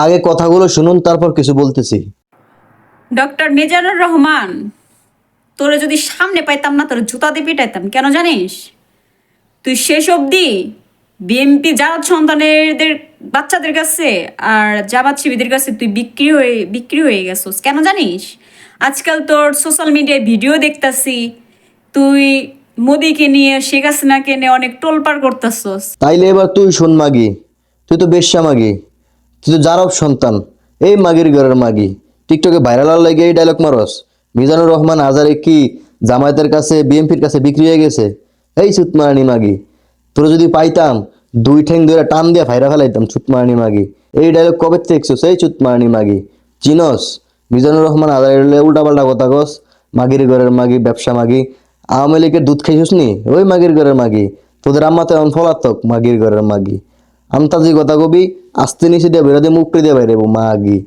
আগে কথাগুলো শুনুন, তারপর কিছু বলতেছি। ডক্টর মিজানুর রহমান, তোরে যদি সামনে পাইতাম না, তোর জুতা দিয়ে পিটাইতাম। কেন জানিস? তুই শেষ অবধি বিএমপি জামাত সন্তানেদের বাচ্চাদের কাছে আর জামাত শিবিদের কাছে তুই বিক্রি হয়ে গেছিস। কেন জানিস? আজকাল তোর সোশ্যাল মিডিয়ায় ভিডিও দেখতাছি, তুই মোদিকে নিয়ে শেখ হাসিনাকে নিয়ে অনেক টোলপাড় করতেছস। তাইলে এবার তুই শোন মাগি, তুই তো বেশ্যা মাগি, তুই তো জারব সন্তান, এই মাগির ঘরের মাগি। টিকটকে ভাইরাল হওয়ার লাগে এই ডায়লগ মারস। মিজানুর রহমান আজারে কি জামায়াতের কাছে বিএনপির কাছে বিক্রি হয়ে গেছে? এই চুতমারানি মাগি, তোর যদি পাইতাম দুই ঠ্যাং ধরে টান দিয়া ফাইরা ফেলাইতাম। চুতমারানি মাগি, এই ডায়লগ কবে দেখছিস? এই চুতমারানি মাগি, চিনস মিজানুর রহমান আজারের উল্টা পাল্টা কথা কস। মাগির ঘরের মাগি, ব্যবসা মাগি। আওয়ামী লীগের দুধ খাইছিস নি? ওই মাগির ঘরের মাগি। তোদের আম্মা তো এমন ফলাতক, মাগির ঘরের মাগি। আমতাজি কথা কবি, আস্তে নিচে দিয়ে বেরোতে মুখ দিয়ে বাইরে মাগি।